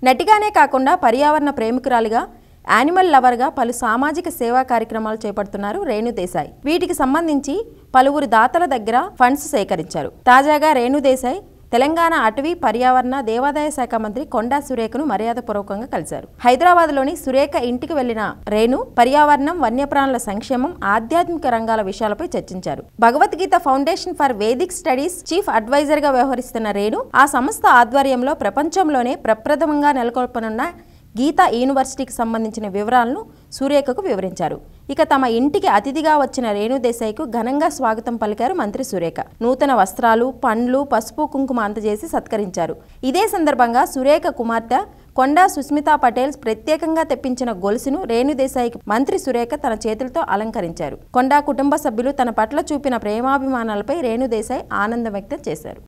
నటిగానే కాకుండా పర్యావరణ ప్రేమికురాలిగా, యానిమల్ లవర్గా పలు సామాజిక సేవా కార్యక్రమాలు చేపడుతున్నారు రేణు దేశాయ్. వీటికి సంబంధించి పలువురు దాతల దగ్గర ఫండ్స్ సేకరించారు. తాజాగా రేణు దేశాయ్ తెలంగాణ అటవీ, పర్యావరణ, దేవాదాయ శాఖ మంత్రి కొండా సురేఖను మర్యాదపూర్వకంగా కలిశారు. హైదరాబాద్లోని సురేఖ ఇంటికి వెళ్లిన రేణు పర్యావరణం, వన్యప్రాణుల సంక్షేమం, ఆధ్యాత్మిక రంగాల విషయాలపై చర్చించారు. Bhagavad Gita foundation for Vedic studies chief adviser గా వ్యవహరిస్తున్న రేణు ఆ సంస్థ ఆధ్వర్యంలో ప్రపంచంలోనే ప్రప్రథమంగా నెలకొల్పనున్న గీతా యూనివర్సిటీకి సంబంధించిన వివరాలను సురేఖకు వివరించారు. ఇక తమ ఇంటికి అతిథిగా వచ్చిన రేణు దేశాయ్కు ఘనంగా స్వాగతం పలికారు మంత్రి సురేఖ. నూతన వస్త్రాలు, పండ్లు, పసుపు, కుంకుమ అందజేసి సత్కరించారు. ఇదే సందర్భంగా సురేఖ కుమార్తె కొండా సుస్మితా పటేల్ ప్రత్యేకంగా తెప్పించిన గొలుసును రేణు దేశాయ్కి మంత్రి సురేఖ తన చేతులతో అలంకరించారు. కొండా కుటుంబ సభ్యులు తన పట్ల చూపిన ప్రేమాభిమానాలపై రేణు దేశాయ్ ఆనందం వ్యక్తం చేశారు.